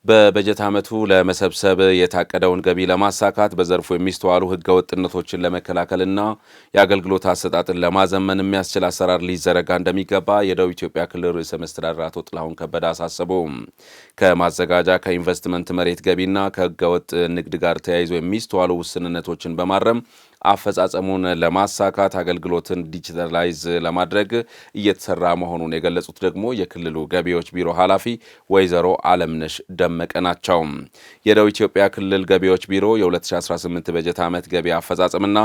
በበጀት ዓመቱ ለመሰብሰብ የታቀደውን ገቢ ለማሳካት በዘርፉ የሚስተዋሉ ህገወጥነቶችን ለመከላከልና የአገልግሎት አሰጣጥን ለማዘመን የሚያስችል አሰራር ሊዘረጋ እንደሚገባ የደቡብ ኢትዮጵያ ክልል ርዕሰ መስተዳድር አቶ ጥላሁን ከበደ አሳሰቡ። ከማዘጋጃ ከኢንቨስትመንት መሬት ገቢና ከህገወጥ ንግድ ጋር ተያይዞ የሚስተዋሉ ውስንነቶችን በማረም አፈጻጸሙን ለማሳካት አገልግሎትን ዲጂታላይዝ ለማድረግ እየተሰራ መሆኑን የገለጹት ደግሞ የክልሉ ገቢዎች ቢሮ ኃላፊ ወይዘሮ አለምነሽ ደመቀ ናቸው። የደቡብ ኢትዮጵያ ክልል ገቢዎች ቢሮ የ2018 በጀት ዓመት ገቢ አፈጻጸምና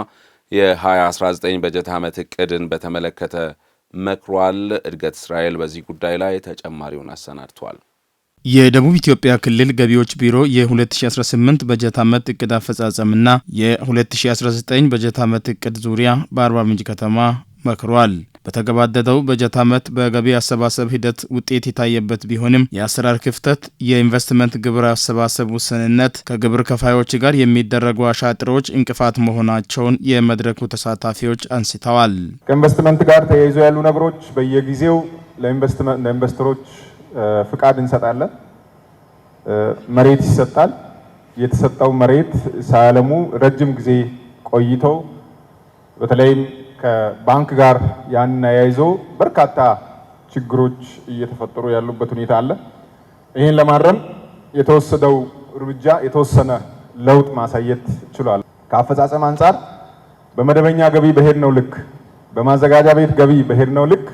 የ2019 በጀት ዓመት እቅድን በተመለከተ መክሯል። እድገት እስራኤል በዚህ ጉዳይ ላይ ተጨማሪውን አሰናድቷል። የደቡብ ኢትዮጵያ ክልል ገቢዎች ቢሮ የ2018 በጀት ዓመት እቅድ አፈጻጸምና የ2019 በጀት ዓመት እቅድ ዙሪያ በአርባ ምንጭ ከተማ መክሯል። በተገባደደው በጀት ዓመት በገቢ አሰባሰብ ሂደት ውጤት የታየበት ቢሆንም የአሰራር ክፍተት፣ የኢንቨስትመንት ግብር አሰባሰብ ውስንነት፣ ከግብር ከፋዮች ጋር የሚደረጉ አሻጥሮች እንቅፋት መሆናቸውን የመድረኩ ተሳታፊዎች አንስተዋል። ከኢንቨስትመንት ጋር ተያይዞ ያሉ ነገሮች በየጊዜው ለኢንቨስተሮች ፍቃድ እንሰጣለን። መሬት ይሰጣል። የተሰጠው መሬት ሳያለሙ ረጅም ጊዜ ቆይተው በተለይም ከባንክ ጋር ያን ያይዞ በርካታ ችግሮች እየተፈጠሩ ያሉበት ሁኔታ አለ። ይህን ለማረም የተወሰደው እርምጃ የተወሰነ ለውጥ ማሳየት ችሏል። ከአፈጻጸም አንጻር በመደበኛ ገቢ በሄድነው ልክ፣ በማዘጋጃ ቤት ገቢ በሄድነው ልክ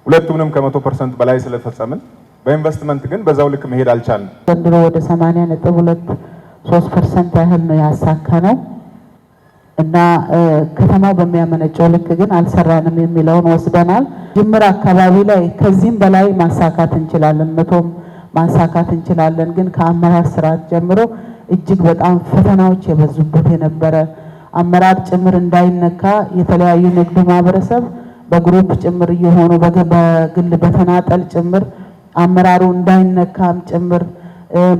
ሁለቱንም ከ100% በላይ ስለፈጸምን በኢንቨስትመንት ግን በዛው ልክ መሄድ አልቻልንም። ዘንድሮ ወደ 80.23% ያህል ነው ያሳካነው እና ከተማው በሚያመነጨው ልክ ግን አልሰራንም የሚለውን ወስደናል። ጅምር አካባቢ ላይ ከዚህም በላይ ማሳካት እንችላለን፣ መቶም ማሳካት እንችላለን። ግን ከአመራር ስርዓት ጀምሮ እጅግ በጣም ፈተናዎች የበዙበት የነበረ አመራር ጭምር እንዳይነካ የተለያዩ ንግዱ ማህበረሰብ በግሩፕ ጭምር እየሆኑ በግል በተናጠል ጭምር አመራሩ እንዳይነካም ጭምር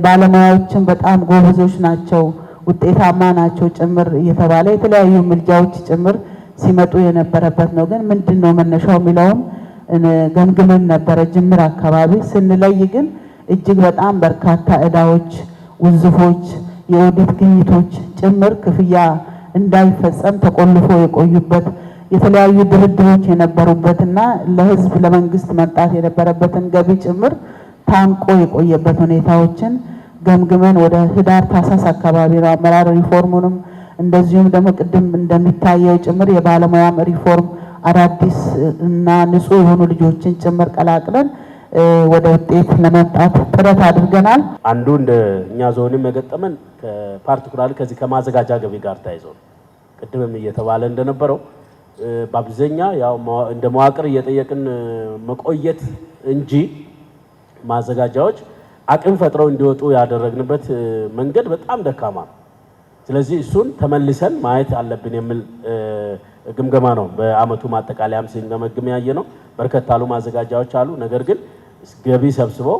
ባለሙያዎችን በጣም ጎበዞች ናቸው፣ ውጤታማ ናቸው ጭምር እየተባለ የተለያዩ ምልጃዎች ጭምር ሲመጡ የነበረበት ነው። ግን ምንድነው መነሻው የሚለውን ገምግመን ነበረ። ጅምር አካባቢ ስንለይ ግን እጅግ በጣም በርካታ ዕዳዎች፣ ውዝፎች፣ የኦዲት ግኝቶች ጭምር ክፍያ እንዳይፈጸም ተቆልፎ የቆዩበት የተለያዩ ድርድሮች የነበሩበትና ለህዝብ ለመንግስት መጣት የነበረበትን ገቢ ጭምር ታንቆ የቆየበት ሁኔታዎችን ገምግመን ወደ ህዳር ታህሳስ አካባቢ ነው አመራር ሪፎርሙንም እንደዚሁም ደግሞ ቅድም እንደሚታየው ጭምር የባለሙያም ሪፎርም አዳዲስ እና ንጹህ የሆኑ ልጆችን ጭምር ቀላቅለን ወደ ውጤት ለመምጣት ጥረት አድርገናል። አንዱ እንደኛ ዞንም የገጠመን ፓርቲኩላር ከዚህ ከማዘጋጃ ገቢ ጋር ተያይዞ ቅድምም እየተባለ እንደነበረው በአብዛኛው ያው እንደ መዋቅር እየጠየቅን መቆየት እንጂ ማዘጋጃዎች አቅም ፈጥረው እንዲወጡ ያደረግንበት መንገድ በጣም ደካማ ነው። ስለዚህ እሱን ተመልሰን ማየት አለብን የሚል ግምገማ ነው። በአመቱ ማጠቃለያም ሲንገመግም ያየ ነው። በርከት ያሉ ማዘጋጃዎች አሉ። ነገር ግን ገቢ ሰብስበው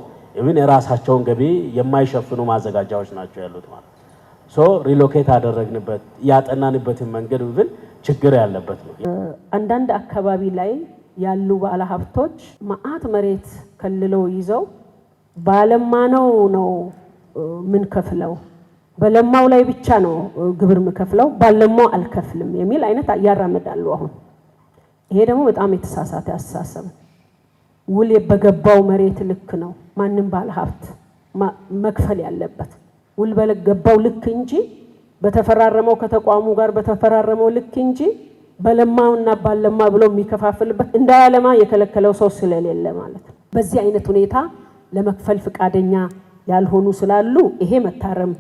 የራሳቸውን ገቢ የማይሸፍኑ ማዘጋጃዎች ናቸው ያሉት ማለት ሪሎኬት አደረግንበት ያጠናንበትን መንገድ ችግር ያለበት ነው። አንዳንድ አካባቢ ላይ ያሉ ባለሀብቶች ማአት መሬት ከልለው ይዘው ባለማነው ነው ምን ከፍለው በለማው ላይ ብቻ ነው ግብር ምከፍለው ባለማው አልከፍልም የሚል አይነት ያራመዳሉ። አሁን ይሄ ደግሞ በጣም የተሳሳተ አስተሳሰብ። ውል በገባው መሬት ልክ ነው ማንም ባለሀብት መክፈል ያለበት ውል በገባው ልክ እንጂ በተፈራረመው ከተቋሙ ጋር በተፈራረመው ልክ እንጂ በለማውና ባለማ ብሎ የሚከፋፍልበት እንዳያለማ የከለከለው ሰው ስለሌለ ማለት ነው። በዚህ አይነት ሁኔታ ለመክፈል ፍቃደኛ ያልሆኑ ስላሉ ይሄ መታረም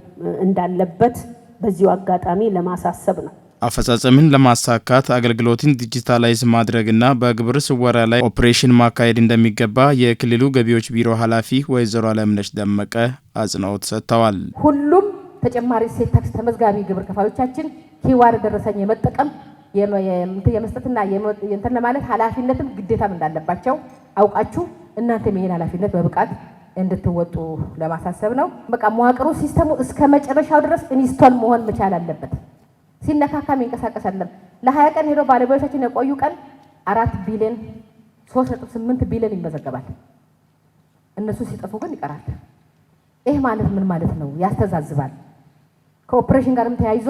እንዳለበት በዚሁ አጋጣሚ ለማሳሰብ ነው። አፈጻጸምን ለማሳካት አገልግሎትን ዲጂታላይዝ ማድረግና በግብር ስወራ ላይ ኦፕሬሽን ማካሄድ እንደሚገባ የክልሉ ገቢዎች ቢሮ ኃላፊ ወይዘሮ አለምነሽ ደመቀ አጽንኦት ሰጥተዋል። ሁሉም ተጨማሪ እሴት ታክስ ተመዝጋቢ ግብር ከፋዮቻችን ኪዋር ደረሰኝ የመጠቀም የመስጠትና የእንትን ለማለት ኃላፊነትም ግዴታም እንዳለባቸው አውቃችሁ እናንተም ይሄን ኃላፊነት በብቃት እንድትወጡ ለማሳሰብ ነው። በቃ መዋቅሩ ሲስተሙ እስከ መጨረሻው ድረስ ኢንስቶል መሆን መቻል አለበት። ሲነካካም ይንቀሳቀስ አይደለም። ለ20 ቀን ሄዶ ባለሙያዎቻችን የቆዩ ቀን 4 ቢሊዮን 3.8 ቢሊዮን ይመዘገባል። እነሱ ሲጠፉ ግን ይቀራል። ይህ ማለት ምን ማለት ነው? ያስተዛዝባል። ከኦፕሬሽን ጋርም ተያይዞ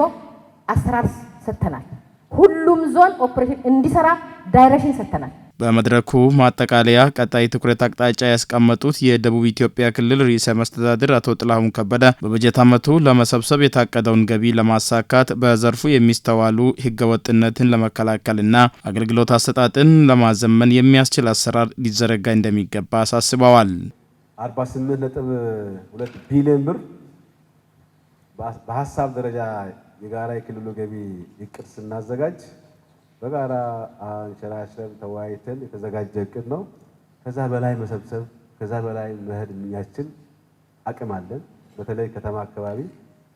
አሰራር ሰጥተናል። ሁሉም ዞን ኦፕሬሽን እንዲሰራ ዳይሬክሽን ሰጥተናል። በመድረኩ ማጠቃለያ ቀጣይ ትኩረት አቅጣጫ ያስቀመጡት የደቡብ ኢትዮጵያ ክልል ርዕሰ መስተዳድር አቶ ጥላሁን ከበደ በበጀት ዓመቱ ለመሰብሰብ የታቀደውን ገቢ ለማሳካት በዘርፉ የሚስተዋሉ ህገወጥነትን ለመከላከልና አገልግሎት አሰጣጥን ለማዘመን የሚያስችል አሰራር ሊዘረጋ እንደሚገባ አሳስበዋል። 48.2 ቢሊዮን ብር በሀሳብ ደረጃ የጋራ የክልሉ ገቢ እቅድ ስናዘጋጅ በጋራ አንሸራሸር ተወያይተን የተዘጋጀ እቅድ ነው። ከዛ በላይ መሰብሰብ ከዛ በላይ መሄድ የሚያስችል አቅም አለን። በተለይ ከተማ አካባቢ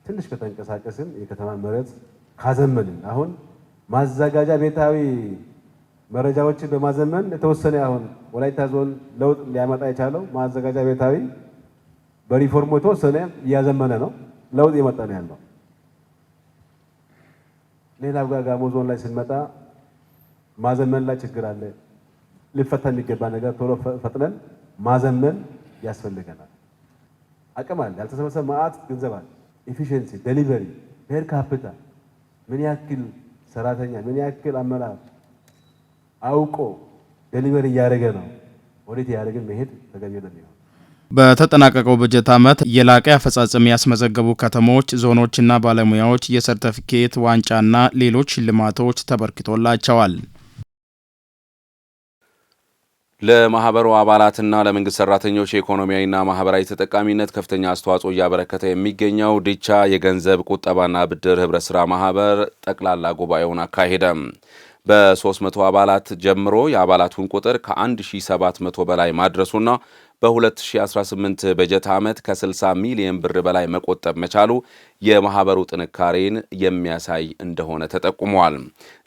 ትንሽ ከተንቀሳቀስን የከተማ መሬት ካዘመንን አሁን ማዘጋጃ ቤታዊ መረጃዎችን በማዘመን የተወሰነ አሁን ወላይታ ዞን ለውጥ ሊያመጣ የቻለው ማዘጋጃ ቤታዊ በሪፎርሙ የተወሰነ እያዘመነ ነው። ለውጥ እየመጣ ነው ያለው። ሌላው ጋር ጋሞ ዞን ላይ ስንመጣ ማዘመን ላይ ችግር አለ። ሊፈታ የሚገባ ነገር ቶሎ ፈጥነን ማዘመን ያስፈልገናል። አቅም አለ። ያልተሰበሰበ ማአት ገንዘብ አለ። ኤፊሺየንሲ ዴሊቨሪ ፔር ካፒታል ምን ያክል ሰራተኛ ምን ያክል አመራር አውቆ ዴሊቨሪ እያደረገ ነው፣ ወዴት ያደረገን መሄድ ተገቢ ነው። በተጠናቀቀው በጀት ዓመት የላቀ አፈጻጸም ያስመዘገቡ ከተሞች፣ ዞኖችና ባለሙያዎች የሰርቲፊኬት ዋንጫና ሌሎች ሽልማቶች ተበርክቶላቸዋል። ለማህበሩ አባላትና ለመንግስት ሰራተኞች የኢኮኖሚያዊና ማህበራዊ ተጠቃሚነት ከፍተኛ አስተዋጽኦ እያበረከተ የሚገኘው ዲቻ የገንዘብ ቁጠባና ብድር ህብረት ስራ ማህበር ጠቅላላ ጉባኤውን አካሄደ። በ300 አባላት ጀምሮ የአባላቱን ቁጥር ከ1700 በላይ ማድረሱና በ2018 በጀት ዓመት ከ60 ሚሊዮን ብር በላይ መቆጠብ መቻሉ የማህበሩ ጥንካሬን የሚያሳይ እንደሆነ ተጠቁሟል።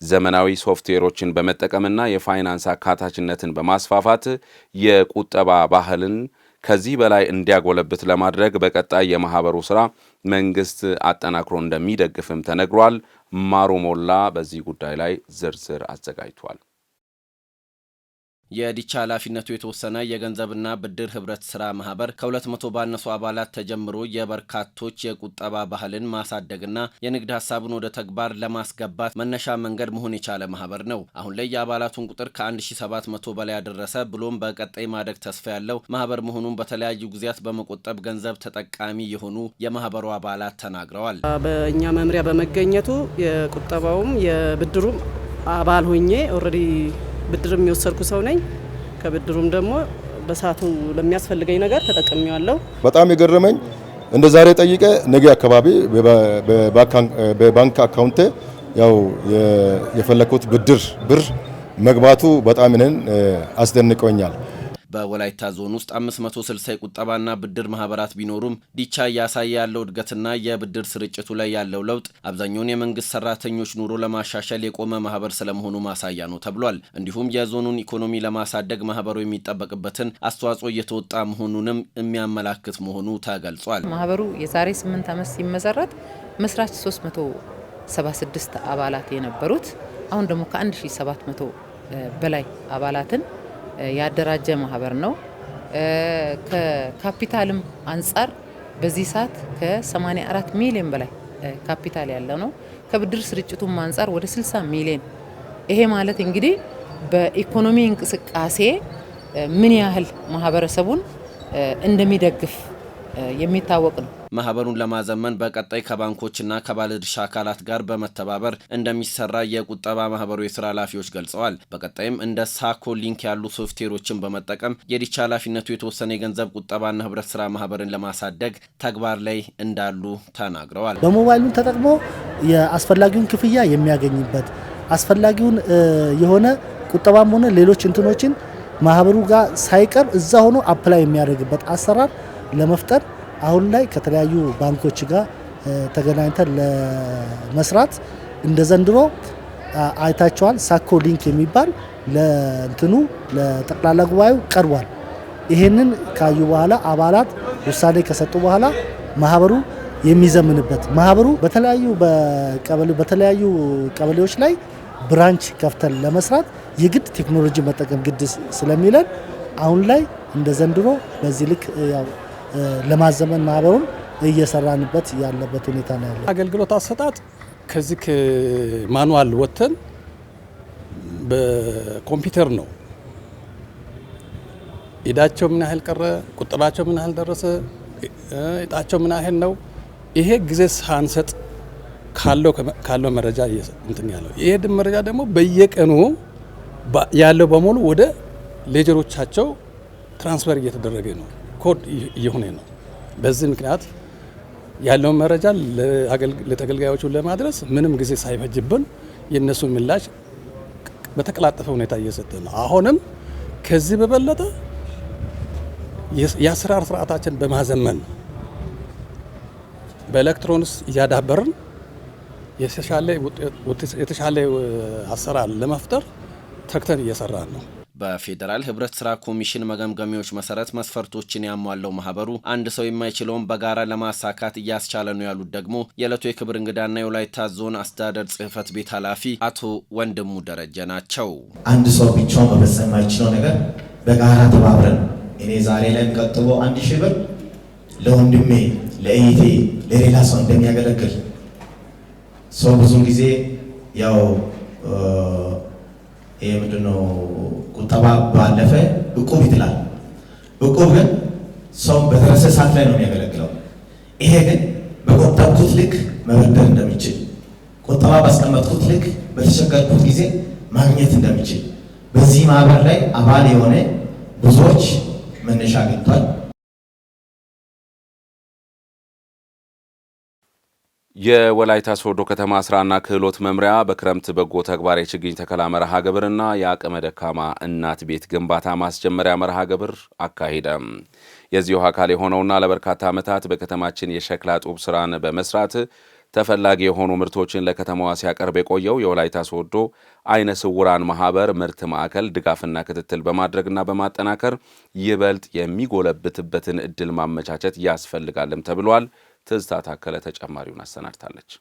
ዘመናዊ ሶፍትዌሮችን በመጠቀምና የፋይናንስ አካታችነትን በማስፋፋት የቁጠባ ባህልን ከዚህ በላይ እንዲያጎለብት ለማድረግ በቀጣይ የማህበሩ ስራ መንግስት አጠናክሮ እንደሚደግፍም ተነግሯል። ማሩ ሞላ በዚህ ጉዳይ ላይ ዝርዝር አዘጋጅቷል። የዲቻ ኃላፊነቱ የተወሰነ የገንዘብና ብድር ህብረት ስራ ማህበር ከ200 ባነሱ አባላት ተጀምሮ የበርካቶች የቁጠባ ባህልን ማሳደግና የንግድ ሀሳብን ወደ ተግባር ለማስገባት መነሻ መንገድ መሆን የቻለ ማህበር ነው። አሁን ላይ የአባላቱን ቁጥር ከ1700 በላይ ያደረሰ ብሎም በቀጣይ ማደግ ተስፋ ያለው ማህበር መሆኑን በተለያዩ ጊዜያት በመቆጠብ ገንዘብ ተጠቃሚ የሆኑ የማህበሩ አባላት ተናግረዋል። በእኛ መምሪያ በመገኘቱ የቁጠባውም የብድሩም አባል ሆኜ ኦልሬዲ ብድርም የወሰድኩ ሰው ነኝ። ከብድሩም ደግሞ በሰዓቱ ለሚያስፈልገኝ ነገር ተጠቅሜዋለሁ። በጣም የገረመኝ እንደ ዛሬ ጠይቀ ነገ አካባቢ በባንክ አካውንቴ ያው የፈለኩት ብር መግባቱ በጣም እኔን አስደንቆኛል። በወላይታ ዞን ውስጥ 560 የቁጠባና ብድር ማህበራት ቢኖሩም ዲቻ እያሳየ ያለው እድገትና የብድር ስርጭቱ ላይ ያለው ለውጥ አብዛኛውን የመንግስት ሰራተኞች ኑሮ ለማሻሻል የቆመ ማህበር ስለመሆኑ ማሳያ ነው ተብሏል። እንዲሁም የዞኑን ኢኮኖሚ ለማሳደግ ማህበሩ የሚጠበቅበትን አስተዋጽኦ እየተወጣ መሆኑንም የሚያመላክት መሆኑ ተገልጿል። ማህበሩ የዛሬ 8 ዓመት ሲመሰረት መስራች 376 አባላት የነበሩት አሁን ደግሞ ከ1700 በላይ አባላትን ያደራጀ ማህበር ነው። ከካፒታልም አንጻር በዚህ ሰዓት ከ84 ሚሊዮን በላይ ካፒታል ያለው ነው። ከብድር ስርጭቱም አንጻር ወደ 60 ሚሊዮን። ይሄ ማለት እንግዲህ በኢኮኖሚ እንቅስቃሴ ምን ያህል ማህበረሰቡን እንደሚደግፍ የሚታወቅ ነው። ማህበሩን ለማዘመን በቀጣይ ከባንኮችና ከባለድርሻ አካላት ጋር በመተባበር እንደሚሰራ የቁጠባ ማህበሩ የስራ ኃላፊዎች ገልጸዋል። በቀጣይም እንደ ሳኮ ሊንክ ያሉ ሶፍትዌሮችን በመጠቀም የዲቻ ኃላፊነቱ የተወሰነ የገንዘብ ቁጠባና ህብረት ስራ ማህበርን ለማሳደግ ተግባር ላይ እንዳሉ ተናግረዋል። በሞባይሉን ተጠቅሞ የአስፈላጊውን ክፍያ የሚያገኝበት አስፈላጊውን የሆነ ቁጠባም ሆነ ሌሎች እንትኖችን ማህበሩ ጋር ሳይቀር እዛ ሆኖ አፕላይ የሚያደርግበት አሰራር ለመፍጠር አሁን ላይ ከተለያዩ ባንኮች ጋር ተገናኝተን ለመስራት እንደ ዘንድሮ አይታቸዋል። ሳኮ ሊንክ የሚባል ለጠቅላላ ጉባኤው ቀርቧል። ይሄንን ካዩ በኋላ አባላት ውሳኔ ከሰጡ በኋላ ማህበሩ የሚዘምንበት ማህበሩ በተለያዩ ቀበሌዎች ላይ ብራንች ከፍተን ለመስራት የግድ ቴክኖሎጂ መጠቀም ግድ ስለሚለን አሁን ላይ እንደ ዘንድሮ በዚህ ልክ ያው ለማዘመን ማህበሩን እየሰራንበት ያለበት ሁኔታ ነው ያለው። አገልግሎት አሰጣጥ ከዚህ ማኑዋል ወጥተን በኮምፒውተር ነው። እዳቸው ምን ያህል ቀረ፣ ቁጠባቸው ምን ያህል ደረሰ፣ እጣቸው ምን ያህል ነው። ይሄ ጊዜ ሳንሰጥ ካለው መረጃ እንትን ያለው ይሄ መረጃ ደግሞ በየቀኑ ያለው በሙሉ ወደ ሌጀሮቻቸው ትራንስፈር እየተደረገ ነው፣ ኮድ እየሆነ ነው። በዚህ ምክንያት ያለው መረጃ ለተገልጋዮቹ ለማድረስ ምንም ጊዜ ሳይፈጅብን የነሱ ምላሽ በተቀላጠፈ ሁኔታ እየሰጠ ነው። አሁንም ከዚህ በበለጠ የአሰራር ስርዓታችን በማዘመን በኤሌክትሮኒክስ እያዳበርን የተሻለ አሰራር ለመፍጠር ተግተን እየሰራን ነው። በፌዴራል ህብረት ስራ ኮሚሽን መገምገሚያዎች መሰረት መስፈርቶችን ያሟለው ማህበሩ አንድ ሰው የማይችለውን በጋራ ለማሳካት እያስቻለ ነው ያሉት ደግሞ የዕለቱ የክብር እንግዳና የወላይታ ዞን አስተዳደር ጽህፈት ቤት ኃላፊ አቶ ወንድሙ ደረጀ ናቸው። አንድ ሰው ብቻውን መፈጸም የማይችለው ነገር በጋራ ተባብረን እኔ ዛሬ ላይ ቀጥሎ 1000 ብር ለወንድሜ ለእይቴ ለሌላ ሰው እንደሚያገለግል ሰው ብዙ ጊዜ ያው ይሄ ምንድነው ቁጠባ ባለፈ እቁብ ይጥላል። እቁብ ግን ሰው በደረሰ ሰዓት ላይ ነው የሚያገለግለው። ይሄ ግን በቆጠብኩት ልክ መበደር እንደሚችል፣ ቁጠባ ባስቀመጥኩት ልክ በተቸገርኩት ጊዜ ማግኘት እንደሚችል በዚህ ማህበር ላይ አባል የሆነ ብዙዎች መነሻ አግኝቷል። የወላይታ ሶዶ ከተማ ስራና ክህሎት መምሪያ በክረምት በጎ ተግባር የችግኝ ተከላ መርሃ ግብርና የአቅመ ደካማ እናት ቤት ግንባታ ማስጀመሪያ መርሃ ግብር አካሄደ። የዚሁ አካል የሆነውና ለበርካታ ዓመታት በከተማችን የሸክላ ጡብ ስራን በመስራት ተፈላጊ የሆኑ ምርቶችን ለከተማዋ ሲያቀርብ የቆየው የወላይታ ሶዶ አይነ ስውራን ማህበር ምርት ማዕከል ድጋፍና ክትትል በማድረግና በማጠናከር ይበልጥ የሚጎለብትበትን እድል ማመቻቸት ያስፈልጋልም ተብሏል። ትዝታ ታከለ ተጨማሪውን አሰናድታለች።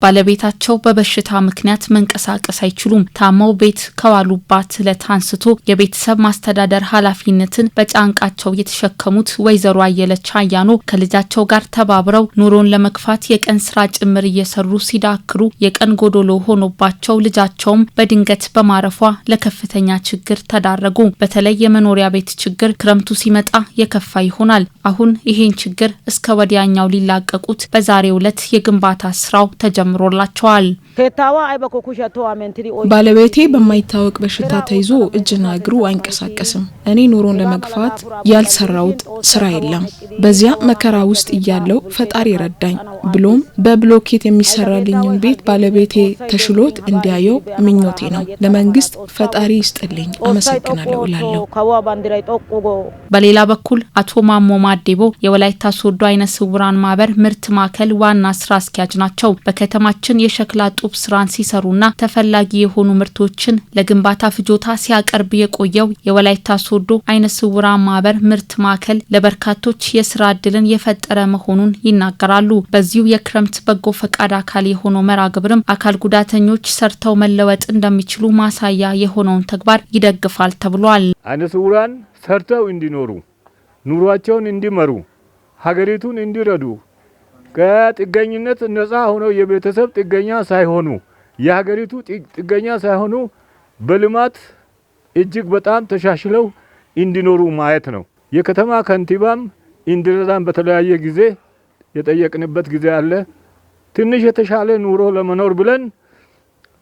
ባለቤታቸው በበሽታ ምክንያት መንቀሳቀስ አይችሉም። ታመው ቤት ከዋሉባት ዕለት አንስቶ የቤተሰብ ማስተዳደር ኃላፊነትን በጫንቃቸው የተሸከሙት ወይዘሮ አየለች አያኖ ከልጃቸው ጋር ተባብረው ኑሮን ለመግፋት የቀን ስራ ጭምር እየሰሩ ሲዳክሩ የቀን ጎዶሎ ሆኖባቸው ልጃቸውም በድንገት በማረፏ ለከፍተኛ ችግር ተዳረጉ። በተለይ የመኖሪያ ቤት ችግር ክረምቱ ሲመጣ የከፋ ይሆናል። አሁን ይሄን ችግር እስከ ወዲያኛው ሊላቀቁት በዛሬው ዕለት የግንባታ ስራው ተጀምሮላቸዋል። ባለቤቴ በማይታወቅ በሽታ ተይዞ እጅና እግሩ አይንቀሳቀስም። እኔ ኑሮን ለመግፋት ያልሰራውት ስራ የለም። በዚያ መከራ ውስጥ እያለው ፈጣሪ ረዳኝ። ብሎም በብሎኬት የሚሰራልኝን ቤት ባለቤቴ ተሽሎት እንዲያየው ምኞቴ ነው። ለመንግስት ፈጣሪ ይስጥልኝ፣ አመሰግናለሁ እላለሁ። በሌላ በኩል አቶ ማሞ ማዴቦ የወላይታ ሶዶ አይነ ስውራን ማህበር ምርት ማዕከል ዋና ስራ አስኪያጅ ናቸው። በከተማችን የሸክላ ጡብ ስራን ሲሰሩና ተፈላጊ የሆኑ ምርቶችን ለግንባታ ፍጆታ ሲያቀርብ የቆየው የወላይታ ሶዶ አይነ ስውራን ማህበር ምርት ማዕከል ለበርካቶች የስራ እድልን የፈጠረ መሆኑን ይናገራሉ። በዚሁ የክረምት በጎ ፈቃድ አካል የሆነው መርሃ ግብርም አካል ጉዳተኞች ሰርተው መለወጥ እንደሚችሉ ማሳያ የሆነውን ተግባር ይደግፋል ተብሏል። አይነ ስውራን ሰርተው እንዲኖሩ፣ ኑሯቸውን እንዲመሩ፣ ሀገሪቱን እንዲረዱ፣ ከጥገኝነት ነፃ ሆነው የቤተሰብ ጥገኛ ሳይሆኑ የሀገሪቱ ጥገኛ ሳይሆኑ በልማት እጅግ በጣም ተሻሽለው እንዲኖሩ ማየት ነው። የከተማ ከንቲባም እንዲረዳን በተለያየ ጊዜ የጠየቅንበት ጊዜ አለ። ትንሽ የተሻለ ኑሮ ለመኖር ብለን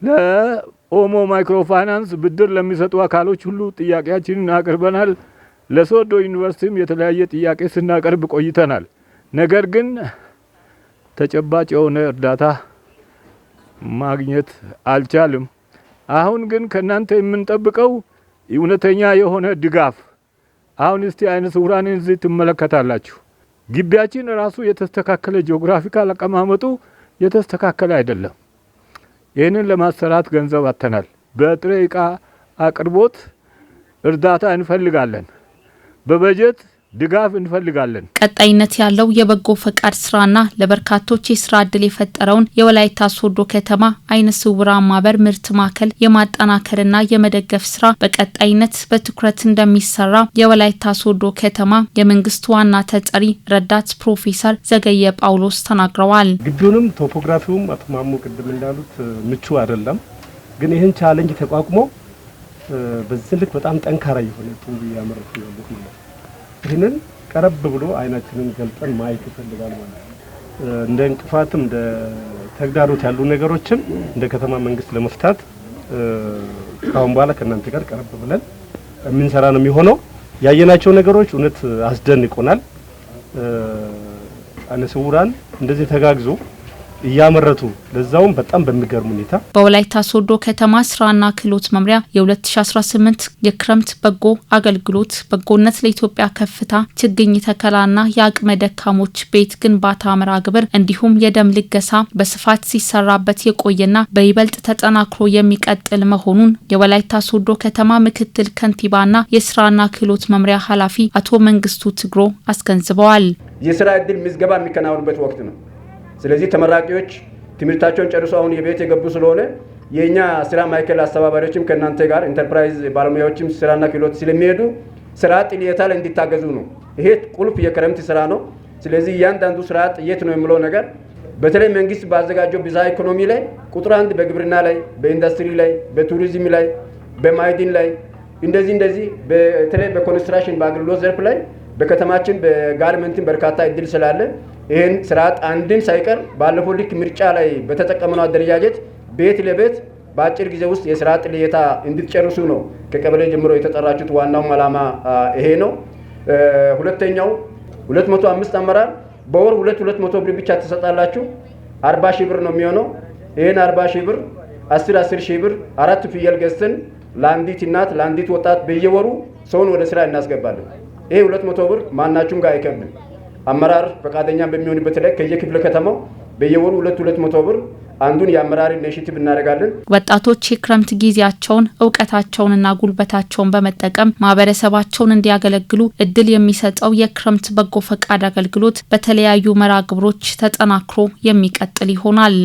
ለኦሞ ማይክሮ ፋይናንስ ብድር ለሚሰጡ አካሎች ሁሉ ጥያቄያችንን አቅርበናል። ለሶዶ ዩኒቨርሲቲም የተለያየ ጥያቄ ስናቀርብ ቆይተናል። ነገር ግን ተጨባጭ የሆነ እርዳታ ማግኘት አልቻልም። አሁን ግን ከናንተ የምንጠብቀው እውነተኛ የሆነ ድጋፍ። አሁን እስቲ አይነ ስውራንን እዚህ ትመለከታላችሁ። ግቢያችን ራሱ የተስተካከለ ጂኦግራፊካል አቀማመጡ የተስተካከለ አይደለም። ይህንን ለማሰራት ገንዘብ አተናል። በጥሬ ዕቃ አቅርቦት እርዳታ እንፈልጋለን። በበጀት ድጋፍ እንፈልጋለን። ቀጣይነት ያለው የበጎ ፈቃድ ስራና ለበርካቶች የስራ ዕድል የፈጠረውን የወላይታ ሶዶ ከተማ አይነ ስውራን ማህበር ምርት ማዕከል የማጠናከርና የመደገፍ ስራ በቀጣይነት በትኩረት እንደሚሰራ የወላይታ ሶዶ ከተማ የመንግስት ዋና ተጠሪ ረዳት ፕሮፌሰር ዘገየ ጳውሎስ ተናግረዋል። ግቢውንም ቶፖግራፊውም አጥማሙ ቅድም እንዳሉት ምቹ አይደለም፣ ግን ይህን ቻሌንጅ ተቋቁሞ በዚህ ልክ በጣም ጠንካራ የሆነ ጡብ ያመረቱ ያሉት ነው። ይህንን ቀረብ ብሎ አይናችንን ገልጠን ማየት ይፈልጋል ማለት ነው። እንደ እንቅፋትም እንደ ተግዳሮት ያሉ ነገሮችን እንደ ከተማ መንግስት ለመፍታት ካሁን በኋላ ከእናንተ ጋር ቀረብ ብለን የምንሰራ ነው የሚሆነው። ያየናቸው ነገሮች እውነት አስደንቆናል። አይነ ስውራን እንደዚህ ተጋግዞ እያመረቱ ለዛውም በጣም በሚገርም ሁኔታ በወላይታ ሶዶ ከተማ ስራና ክህሎት መምሪያ የ2018 የክረምት በጎ አገልግሎት በጎነት ለኢትዮጵያ ከፍታ ችግኝ ተከላና የአቅመ ደካሞች ቤት ግንባታ መርሃ ግብር እንዲሁም የደም ልገሳ በስፋት ሲሰራበት የቆየና በይበልጥ ተጠናክሮ የሚቀጥል መሆኑን የወላይታ ሶዶ ከተማ ምክትል ከንቲባና የስራና ክህሎት መምሪያ ኃላፊ አቶ መንግስቱ ትግሮ አስገንዝበዋል። የስራ ዕድል ምዝገባ የሚከናወንበት ወቅት ነው። ስለዚህ ተመራቂዎች ትምህርታቸውን ጨርሰው አሁን የቤት የገቡ ስለሆነ የኛ ስራ ማዕከል አስተባባሪዎችም ከእናንተ ጋር ኢንተርፕራይዝ ባለሙያዎችም ስራና ክህሎት ስለሚሄዱ ስራ ጥልየታ ላይ እንዲታገዙ ነው። ይሄ ቁልፍ የክረምት ስራ ነው። ስለዚህ እያንዳንዱ ስራ የት ነው የሚለው ነገር በተለይ መንግስት ባዘጋጀው ብዝሃ ኢኮኖሚ ላይ ቁጥር 1 በግብርና ላይ፣ በኢንዱስትሪ ላይ፣ በቱሪዝም ላይ፣ በማዕድን ላይ እንደዚህ በተለይ በኮንስትራክሽን በአገልግሎት ዘርፍ ላይ በከተማችን በጋርመንትን በርካታ እድል ስላለ ይሄን ስርዓት አንድም ሳይቀር ባለፈው ልክ ምርጫ ላይ በተጠቀመው አደረጃጀት ቤት ለቤት በአጭር ጊዜ ውስጥ የስራ ጥልየታ እንድትጨርሱ ነው ከቀበሌ ጀምሮ የተጠራችሁት። ዋናው ዓላማ ይሄ ነው። ሁለተኛው 205 አመራር በወር 200 ብር ብቻ ተሰጣላችሁ። 40 ሺህ ብር ነው የሚሆነው። ይሄን 40 ሺህ ብር 10 ሺህ ብር 4 ፍየል ገዝተን ለአንዲት እናት ለአንዲት ወጣት በየወሩ ሰውን ወደ ስራ እናስገባለን። ይሄ 200 ብር ማናችሁም ጋር አይከብድም። አመራር ፈቃደኛ በሚሆንበት ላይ ከየክፍለ ከተማው በየወሩ 200 ብር አንዱን የአመራር ኢኒሺቲቭ እናደርጋለን። ወጣቶች የክረምት ጊዜያቸውን እውቀታቸውንና ጉልበታቸውን በመጠቀም ማህበረሰባቸውን እንዲያገለግሉ እድል የሚሰጠው የክረምት በጎ ፈቃድ አገልግሎት በተለያዩ መርሃ ግብሮች ተጠናክሮ የሚቀጥል ይሆናል።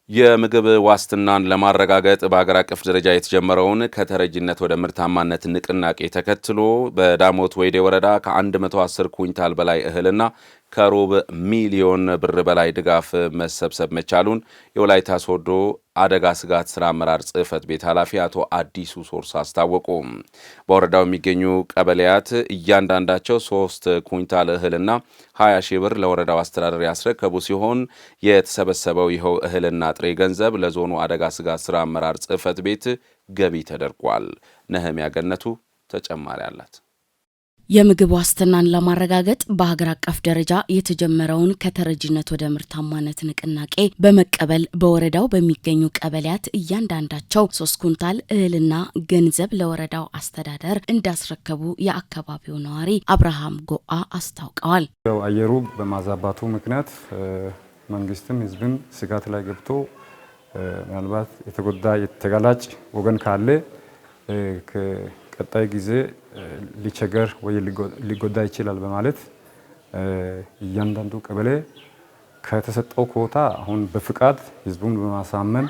የምግብ ዋስትናን ለማረጋገጥ በአገር አቀፍ ደረጃ የተጀመረውን ከተረጂነት ወደ ምርታማነት ንቅናቄ ተከትሎ በዳሞት ወይዴ ወረዳ ከ110 ኩንታል በላይ እህልና ከሩብ ሚሊዮን ብር በላይ ድጋፍ መሰብሰብ መቻሉን የወላይታ ሶዶ አደጋ ስጋት ስራ አመራር ጽሕፈት ቤት ኃላፊ አቶ አዲሱ ሶርሳ አስታወቁ። በወረዳው የሚገኙ ቀበሌያት እያንዳንዳቸው 3 ኩንታል እህልና 20 ሺህ ብር ለወረዳው አስተዳደር ያስረከቡ ሲሆን የተሰበሰበው ይኸው እህልና ጥሬ ገንዘብ ለዞኑ አደጋ ስጋት ስራ አመራር ጽሕፈት ቤት ገቢ ተደርጓል። ነህሚያ ገነቱ ተጨማሪ አላት። የምግብ ዋስትናን ለማረጋገጥ በሀገር አቀፍ ደረጃ የተጀመረውን ከተረጂነት ወደ ምርታማነት ንቅናቄ በመቀበል በወረዳው በሚገኙ ቀበሌያት እያንዳንዳቸው 3 ኩንታል እህልና ገንዘብ ለወረዳው አስተዳደር እንዳስረከቡ የአካባቢው ነዋሪ አብርሃም ጎአ አስታውቀዋል። አየሩ በማዛባቱ ምክንያት መንግስትም ህዝብም ስጋት ላይ ገብቶ ምናልባት የተጎዳ የተጋላጭ ወገን ካለ ቀጣይ ጊዜ ሊቸገር ወይ ሊጎዳ ይችላል በማለት እያንዳንዱ ቀበሌ ከተሰጠው ኮታ አሁን በፍቃድ ህዝቡን በማሳመን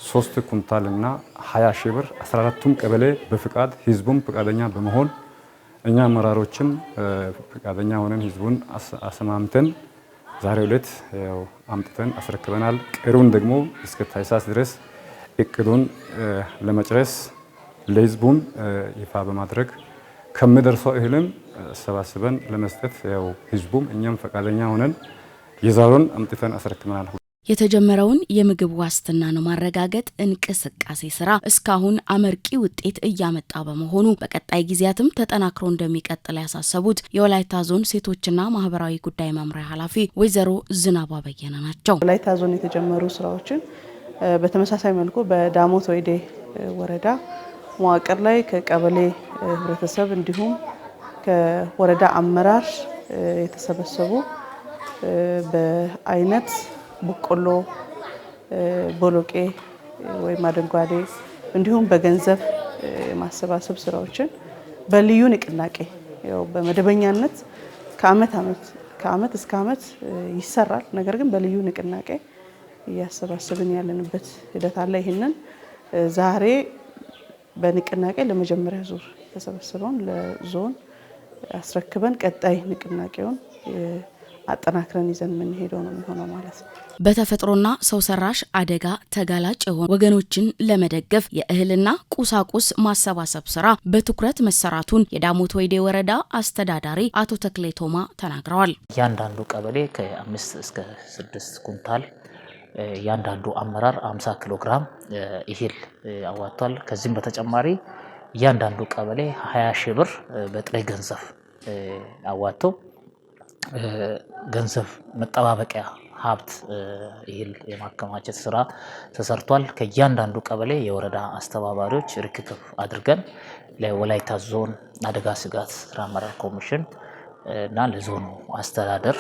3 ኩንታልና 20 ሺህ ብር 14ቱም ቀበሌ በፍቃድ ህዝቡም ፍቃደኛ በመሆን እኛ አመራሮችም ፍቃደኛ ሆነን ህዝቡን አሰማምተን ዛሬ ዕለት ያው አምጥተን አስረክበናል። ቀሩን ደግሞ እስከ ታህሳስ ድረስ እቅዱን ለመጨረስ ለህዝቡን ይፋ በማድረግ ከመደርሰው እህልም ሰባስበን ለመስጠት ያው ህዝቡም እኛም ፈቃደኛ ሆነን የዛሬውን አምጥተን አስረክበናል። የተጀመረውን የምግብ ዋስትናን ማረጋገጥ እንቅስቃሴ ስራ እስካሁን አመርቂ ውጤት እያመጣ በመሆኑ በቀጣይ ጊዜያትም ተጠናክሮ እንደሚቀጥል ያሳሰቡት የወላይታ ዞን ሴቶችና ማህበራዊ ጉዳይ መምሪያ ኃላፊ ወይዘሮ ዝናባ በየነ ናቸው። ወላይታ ዞን የተጀመሩ ስራዎችን በተመሳሳይ መልኩ በዳሞት ወይዴ ወረዳ መዋቅር ላይ ከቀበሌ ህብረተሰብ እንዲሁም ከወረዳ አመራር የተሰበሰቡ በአይነት በቆሎ፣ ቦሎቄ ወይም አደንጓዴ እንዲሁም በገንዘብ ማሰባሰብ ስራዎችን በልዩ ንቅናቄ ያው በመደበኛነት ከአመት እስከ አመት ይሰራል። ነገር ግን በልዩ ንቅናቄ እያሰባሰብን ያለንበት ሂደት አለ። ይሄንን ዛሬ በንቅናቄ ለመጀመሪያ ዙር ተሰበሰበውን ለዞን አስረክበን ቀጣይ ንቅናቄውን አጠናክረን ይዘን ምን ሄደው ነው የሚሆነው ማለት ነው። በተፈጥሮና ሰው ሰራሽ አደጋ ተጋላጭ የሆኑ ወገኖችን ለመደገፍ የእህልና ቁሳቁስ ማሰባሰብ ስራ በትኩረት መሰራቱን የዳሞት ወይዴ ወረዳ አስተዳዳሪ አቶ ተክሌ ቶማ ተናግረዋል። እያንዳንዱ ቀበሌ ከ5 እስከ 6 ኩንታል እያንዳንዱ አመራር 50 ኪሎ ግራም እህል አዋጥቷል። ከዚህም በተጨማሪ እያንዳንዱ ቀበሌ 20 ሺህ ብር በጥሬ ገንዘብ አዋጥቶ ገንዘብ መጠባበቂያ ሀብት እህል የማከማቸት ስራ ተሰርቷል። ከእያንዳንዱ ቀበሌ የወረዳ አስተባባሪዎች ርክክብ አድርገን ለወላይታ ዞን አደጋ ስጋት ስራ አመራር ኮሚሽን እና ለዞኑ አስተዳደር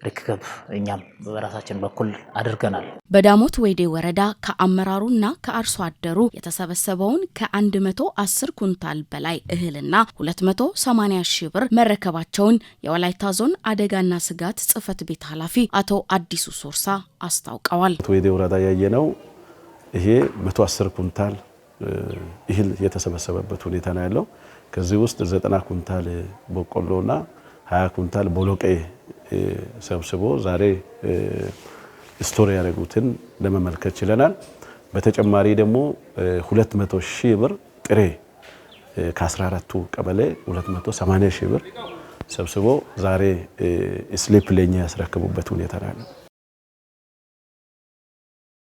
ርክክብ እኛም በራሳችን በኩል አድርገናል። በዳሞት ወይዴ ወረዳ ከአመራሩና ከአርሶ አደሩ የተሰበሰበውን ከ110 ኩንታል በላይ እህልና 280 ሺህ ብር መረከባቸውን የወላይታ ዞን አደጋና ስጋት ጽህፈት ቤት ኃላፊ አቶ አዲሱ ሶርሳ አስታውቀዋል። ወይዴ ወረዳ ያየነው ይሄ 110 ኩንታል እህል የተሰበሰበበት ሁኔታ ነው ያለው። ከዚህ ውስጥ 90 ኩንታል በቆሎና 20 ኩንታል ቦሎቄ ሰብስቦ ዛሬ ስቶሪ ያደረጉትን ለመመልከት ችለናል። በተጨማሪ ደግሞ 200 ሺህ ብር ጥሬ ከ14ቱ ቀበሌ 280 ሺህ ብር ሰብስቦ ዛሬ ስሊፕ ለኛ ያስረከቡበት ሁኔታ ነው።